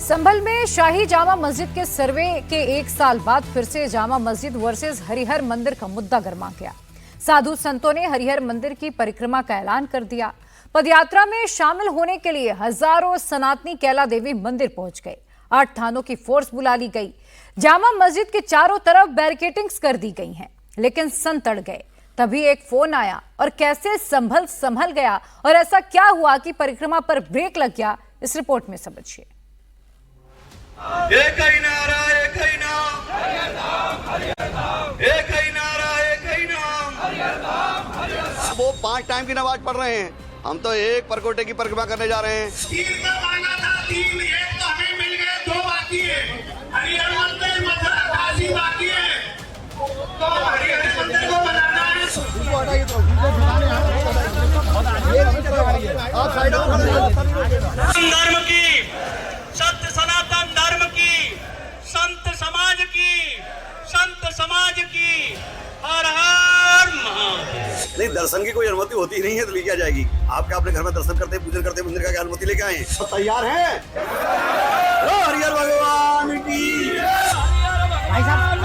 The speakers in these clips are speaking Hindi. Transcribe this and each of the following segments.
संभल में शाही जामा मस्जिद के सर्वे के 1 साल बाद फिर से जामा मस्जिद वर्सेस हरिहर मंदिर का मुद्दा गर्मा गया। साधु संतों ने हरिहर मंदिर की परिक्रमा का ऐलान कर दिया। पदयात्रा में शामिल होने के लिए हजारों सनातनी कैला देवी मंदिर पहुंच गए। 8 थानों की फोर्स बुला ली गई। जामा मस्जिद के चारों तरफ बैरिकेडिंग्स कर दी गई हैं, लेकिन संत अड़ गए। तभी एक फोन आया और कैसे संभल गया और ऐसा क्या हुआ कि परिक्रमा पर ब्रेक लग गया, इस रिपोर्ट में समझिए। एक ही नारा, एक ही नाम, हरिहर धाम, हरिहर धाम। एक ही नारा, एक ही नाम, हरिहर धाम, हरिहर धाम। वो 5 टाइम की नमाज पढ़ रहे हैं, हम तो एक परकोटे की परिक्रमा करने जा रहे हैं। 3 का मांगा था, 3 एक तो हमें मिल गए, 2 बाकी है। हरिहर मंदिर मथुरा काशी बाकी है, तो हरिहर मंदिर को बनाना है। धर्म की, सत्य सनातन धर्म की, संत समाज की हर हर महादेव। नहीं, दर्शन की कोई अनुमति होती ही नहीं है तो लेके आ जाएगी। आप क्या अपने घर में दर्शन करते पूजन करते मंदिर का क्या अनुमति लेके आए हैं? तो तैयार हैं? हरिहर भगवान की भाई साहब।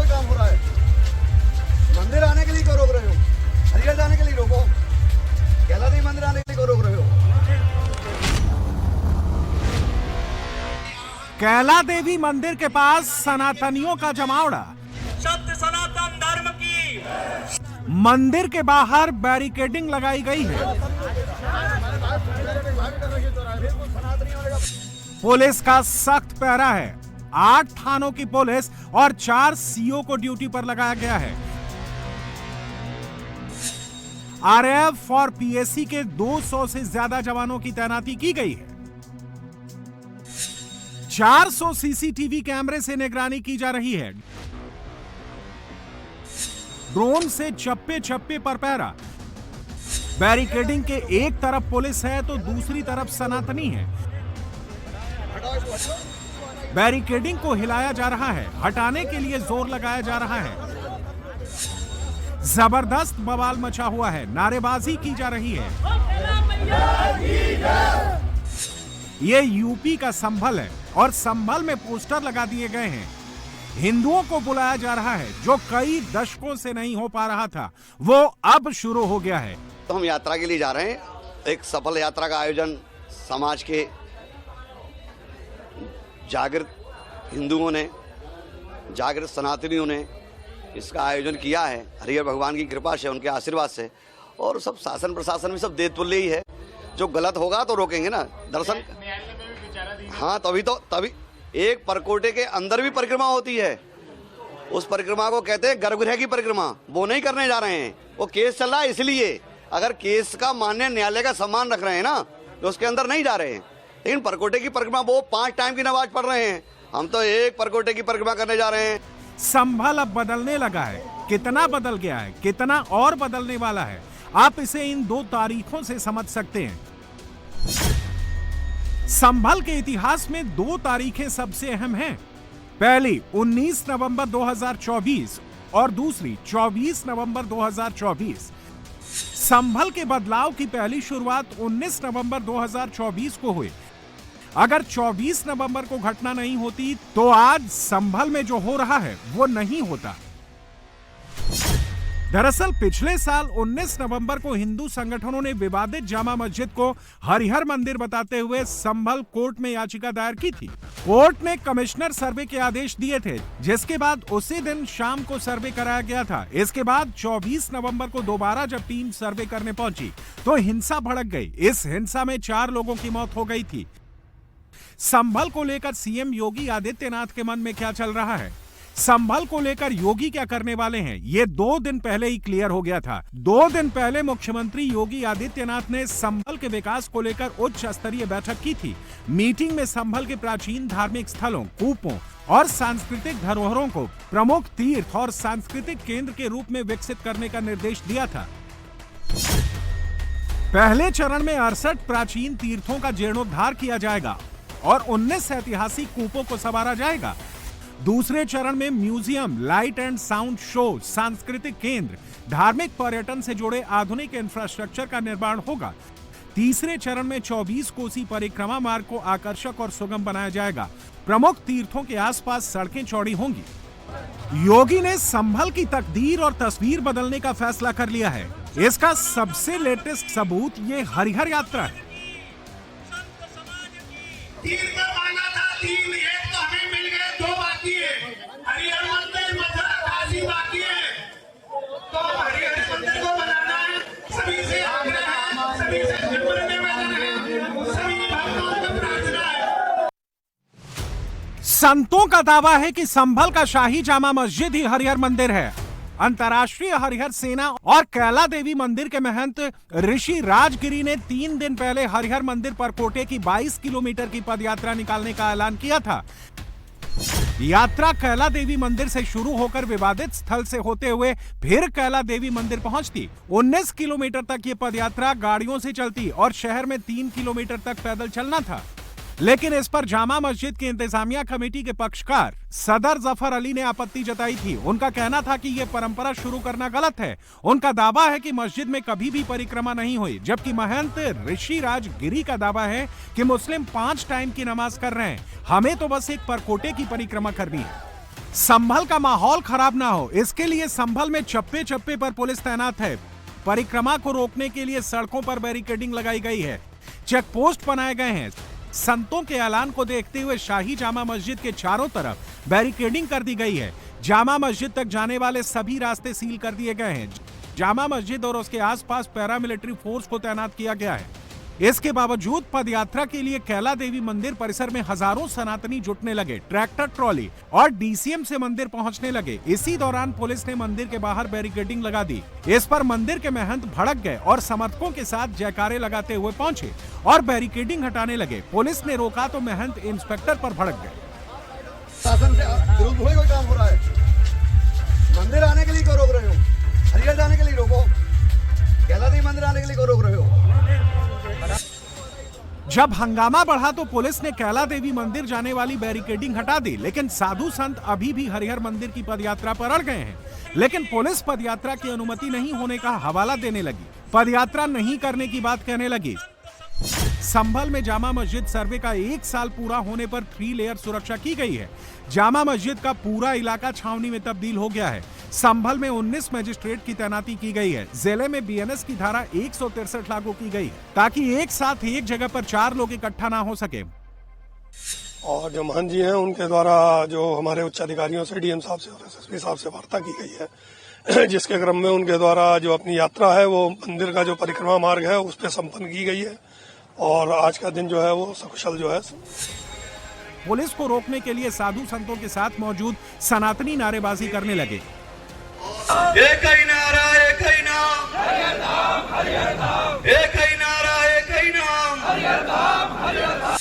काम हो रहा है, मंदिर आने के लिए क्यों रोक रहे हो? हरिहर जाने के लिए रोको, कैला देवी मंदिर आने के लिए क्यों रोक रहे हो? कैला देवी मंदिर के पास सनातनियों का जमावड़ा। सत्य सनातन धर्म की। मंदिर के बाहर बैरिकेडिंग लगाई गई है। पुलिस का सख्त पहरा है। 8 थानों की पुलिस और 4 सीओ को ड्यूटी पर लगाया गया है। आरएएफ और पीएसी के 200 से ज्यादा जवानों की तैनाती की गई है। 400 सीसीटीवी कैमरे से निगरानी की जा रही है। ड्रोन से चप्पे चप्पे पर पहरा। बैरिकेडिंग के एक तरफ पुलिस है तो दूसरी तरफ सनातनी है। बैरिकेडिंग को हिलाया जा रहा है, हटाने के लिए जोर लगाया जा रहा है। जबरदस्त बवाल मचा हुआ है, नारेबाजी की जा रही है। ये यूपी का संभल है और संभल में पोस्टर लगा दिए गए हैं। हिंदुओं को बुलाया जा रहा है, जो कई दशकों से नहीं हो पा रहा था, वो अब शुरू हो गया है। तो हम यात्रा के लिए जा रहे हैं। एक सफल यात्रा का आयोजन समाज के जागृत हिंदुओं ने, जागृत सनातनियों ने इसका आयोजन किया है। हरिहर भगवान की कृपा से, उनके आशीर्वाद से, और सब शासन प्रशासन भी सब देतुल्य ही है। जो गलत होगा तो रोकेंगे ना दर्शन। हाँ, तभी एक परकोटे के अंदर भी परिक्रमा होती है। उस परिक्रमा को कहते हैं गर्भगृह की परिक्रमा। वो नहीं करने जा रहे हैं, वो केस चल रहा है। इसलिए अगर केस का मान्य न्यायालय का सम्मान रख रहे हैं ना, तो उसके अंदर नहीं जा रहे हैं। लेकिन परकोटे की परिक्रमा वो 5 टाइम की नमाज पढ़ रहे हैं, हम तो एक परकोटे की परिक्रमा करने जा रहे हैं। संभल अब बदलने लगा है। कितना बदल गया है, कितना और बदलने वाला है, आप इसे इन 2 तारीखों से समझ सकते हैं। संभल के इतिहास में 2 तारीखें सबसे अहम हैं। पहली 19 नवंबर 2024 और दूसरी 24 नवंबर 2024। संभल के बदलाव की पहली शुरुआत 19 नवंबर 2024 को हुई। अगर 24 नवंबर को घटना नहीं होती तो आज संभल में जो हो रहा है वो नहीं होता। दरअसल पिछले साल 19 नवंबर को हिंदू संगठनों ने विवादित जामा मस्जिद को हरिहर मंदिर बताते हुए संभल कोर्ट में याचिका दायर की थी। कोर्ट ने कमिश्नर सर्वे के आदेश दिए थे, जिसके बाद उसी दिन शाम को सर्वे कराया गया था। इसके बाद 24 नवंबर को दोबारा जब टीम सर्वे करने पहुंची तो हिंसा भड़क गई। इस हिंसा में 4 लोगों की मौत हो गई थी। संभल को लेकर सीएम योगी आदित्यनाथ के मन में क्या चल रहा है, संभल को लेकर योगी क्या करने वाले हैं, ये 2 दिन पहले ही क्लियर हो गया था। 2 दिन पहले मुख्यमंत्री योगी आदित्यनाथ ने संभल के विकास को लेकर उच्च स्तरीय बैठक की थी। मीटिंग में संभल के प्राचीन धार्मिक स्थलों, कूपों और सांस्कृतिक धरोहरों को प्रमुख तीर्थ और सांस्कृतिक केंद्र के रूप में विकसित करने का निर्देश दिया था। पहले चरण में 68 प्राचीन तीर्थों का जीर्णोद्धार किया जाएगा और 19 ऐतिहासिक कूपों को संवारा जाएगा। दूसरे चरण में museum, light and sound show, सांस्कृतिक केंद्र, धार्मिक पर्यटन से जुड़े आधुनिक इंफ्रास्ट्रक्चर का निर्माण होगा। तीसरे चरण में 24 कोसी परिक्रमा मार्ग को आकर्षक और सुगम बनाया जाएगा। प्रमुख तीर्थों के आसपास सड़कें चौड़ी होंगी। योगी ने संभल की तकदीर और तस्वीर बदलने का फैसला कर लिया है। इसका सबसे लेटेस्ट सबूत ये हरिहर यात्रा है। तीन का माना था, तीन एक तो हमें मिल गए, दो बाकी है। हरिहर मंदिर, मथुरा, काशी बाकी है। तो हरिहर मंदिर को बनाना है, सभी से आग्रह है, सभी से विनम्र निवेदन है, सभी भक्तों को प्रार्थना है। संतों का दावा है कि संभल का शाही जामा मस्जिद ही हरिहर मंदिर है। अंतर्राष्ट्रीय हरिहर सेना और कैला देवी मंदिर के महंत ऋषि राजगिरी ने 3 दिन पहले हरिहर मंदिर परकोटे की 22 किलोमीटर की पदयात्रा निकालने का ऐलान किया था। यात्रा कैला देवी मंदिर से शुरू होकर विवादित स्थल से होते हुए फिर कैला देवी मंदिर पहुंचती। 19 किलोमीटर तक ये पदयात्रा गाड़ियों से चलती और शहर में 3 किलोमीटर तक पैदल चलना था। लेकिन इस पर जामा मस्जिद की इंतजामिया कमेटी के पक्षकार सदर जफर अली ने आपत्ति जताई थी। उनका कहना था कि यह परंपरा शुरू करना गलत है। उनका दावा है कि मस्जिद में कभी भी परिक्रमा नहीं हुई, जबकि महंत ऋषि राजगिरी का दावा है कि मुस्लिम 5 टाइम की नमाज कर रहे हैं, हमें तो बस एक परकोटे की परिक्रमा करनी है। संभल का माहौल खराब ना हो, इसके लिए संभल में चप्पे चप्पे पर पुलिस तैनात है। परिक्रमा को रोकने के लिए सड़कों पर बैरिकेडिंग लगाई गई है, चेक पोस्ट बनाए गए हैं। संतों के ऐलान को देखते हुए शाही जामा मस्जिद के चारों तरफ बैरिकेडिंग कर दी गई है। जामा मस्जिद तक जाने वाले सभी रास्ते सील कर दिए गए हैं। जामा मस्जिद और उसके आसपास पैरामिलिट्री फोर्स को तैनात किया गया है। इसके बावजूद पदयात्रा के लिए कैला देवी मंदिर परिसर में हजारों सनातनी जुटने लगे। ट्रैक्टर ट्रॉली और डीसीएम से मंदिर पहुंचने लगे। इसी दौरान पुलिस ने मंदिर के बाहर बैरिकेडिंग लगा दी। इस पर मंदिर के महंत भड़क गए और समर्थकों के साथ जयकारे लगाते हुए पहुंचे और बैरिकेडिंग हटाने लगे। पुलिस ने रोका तो महंत इंस्पेक्टर पर भड़क गए। शासन से विरुद्ध हुए कोई काम हो रहा है। मंदिर आने के लिए क्यों रोक रहे हो? हरिहर जाने के लिए रोको, कैला देवी मंदिर आने के लिए क्यों रोक रहे हो? जब हंगामा बढ़ा तो पुलिस ने कैला देवी मंदिर जाने वाली बैरिकेडिंग हटा दी, लेकिन साधु संत अभी भी हरिहर मंदिर की पदयात्रा पर अड़ गए हैं। लेकिन पुलिस पदयात्रा की अनुमति नहीं होने का हवाला देने लगी, पदयात्रा नहीं करने की बात कहने लगी। संभल में जामा मस्जिद सर्वे का 1 साल पूरा होने पर 3 लेयर सुरक्षा की गई है। जामा मस्जिद का पूरा इलाका छावनी में तब्दील हो गया है। संभल में 19 मजिस्ट्रेट की तैनाती की गई है। जिले में बीएनएस की धारा 163 लागू की गई है, ताकि एक साथ एक जगह पर 4 लोग इकट्ठा ना हो सके। और जो महंत जी हैं उनके द्वारा जो हमारे उच्च अधिकारियों से, डीएम साहब से और एसएसपी साहब से वार्ता की गई है, जिसके क्रम में उनके द्वारा जो अपनी यात्रा है वो मंदिर का जो परिक्रमा मार्ग है उस पर संपन्न की गई है और आज का दिन जो है वो सकुशल जो है। पुलिस को रोकने के लिए साधु संतों के साथ मौजूद सनातनी नारेबाजी करने लगे। एक ही नारा, एक ही नाम, हरिहर धाम, हरिहर धाम। एक ही नारा, एक ही नाम, हरिहर धाम, हरिहर धाम।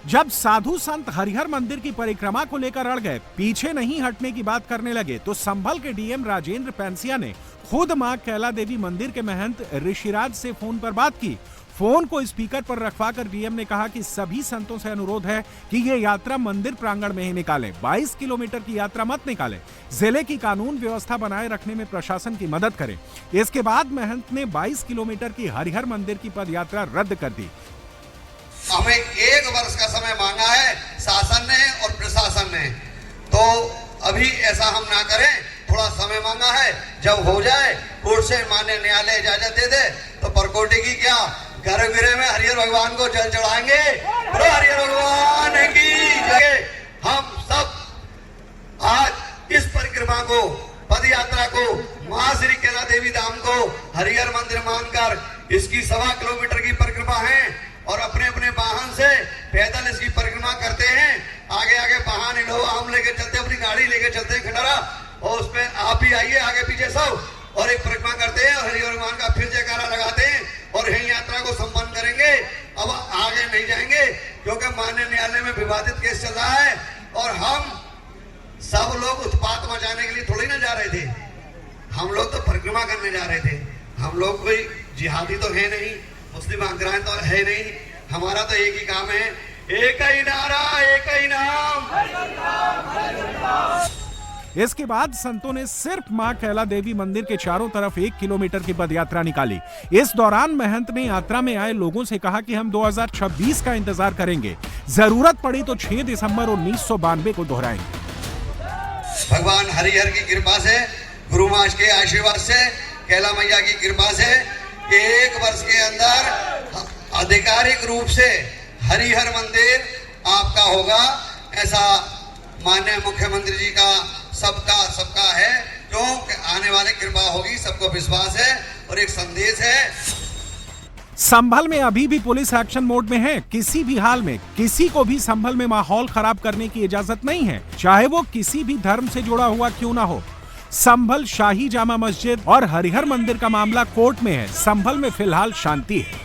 जब साधु संत हरिहर मंदिर की परिक्रमा को लेकर अड़ गए, पीछे नहीं हटने की बात करने लगे, तो संभल के डीएम राजेंद्र पैंसिया ने खुद मां कैला देवी मंदिर के महंत ऋषिराज से फोन पर बात की। फोन को स्पीकर पर रखवाकर डीएम ने कहा कि सभी संतों से अनुरोध है कि ये यात्रा मंदिर प्रांगण में ही निकालें, 22 किलोमीटर की यात्रा मत निकालें, जिले की कानून व्यवस्था बनाए रखने में प्रशासन की मदद करें। इसके बाद महंत ने 22 किलोमीटर की हरिहर मंदिर की पदयात्रा रद्द कर दी। हमें 1 वर्ष का समय मांगा है शासन ने और प्रशासन ने, तो अभी ऐसा हम ना करें, थोड़ा समय मांगा है। जब हो जाए, कोर्ट से माननीय न्यायालय इजाजत दे दे, तो परकोटे की क्या गर्भगृह में हरिहर भगवान को जल चढ़ाएंगे। हरिहर भगवान की जय। हम सब आज इस परिक्रमा को, पदयात्रा को, मां श्री कैला देवी धाम को हरिहर मंदिर मानकर इसकी 1.25 किलोमीटर की परिक्रमा है और अपने अपने वाहन से पैदल इसकी परिक्रमा करते हैं। आगे आगे वाहन हम लेके चलते, अपनी गाड़ी लेके चलते हैं खंडारा, और उसमें आप भी आइए आगे पीछे सब, और एक परिक्रमा करते हैं और हरिहर भगवान का फिर जयकारा लगाते हैं और यही यात्रा को संपन्न करेंगे। अब आगे नहीं जाएंगे क्योंकि माननीय न्यायालय में विवादित केस चल रहा है और हम सब लोग उत्पात मचाने के लिए थोड़ी ना जा रहे थे। हम लोग तो परिक्रमा करने जा रहे थे। हम लोग कोई जिहादी तो है नहीं, मुस्लिम आग्रह तो है नहीं। हमारा तो एक ही काम है एक ही नारा, एक ही नाम। इसके बाद संतों ने सिर्फ मां कैला देवी मंदिर के चारों तरफ 1 किलोमीटर की पदयात्रा निकाली। इस दौरान महंत ने यात्रा में आए लोगों से कहा कि हम 2026 का इंतजार करेंगे, जरूरत पड़ी तो 6 दिसंबर 1992 को दोहराएंगे। भगवान हरिहर की कृपा से, गुरु महाराज के आशीर्वाद से, कैला मैया की कृपा से 1 वर्ष के अंदर आधिकारिक रूप से हरिहर मंदिर आपका होगा, ऐसा माननीय मुख्यमंत्री जी का सबका है, जो आने वाले कृपा होगी, सबको विश्वास है और एक संदेश है। संभल में अभी भी पुलिस एक्शन मोड में है। किसी भी हाल में किसी को भी संभल में माहौल खराब करने की इजाजत नहीं है, चाहे वो किसी भी धर्म से जुड़ा हुआ क्यों ना हो। संभल शाही जामा मस्जिद और हरिहर मंदिर का मामला कोर्ट में है। संभल में फिलहाल शांति है।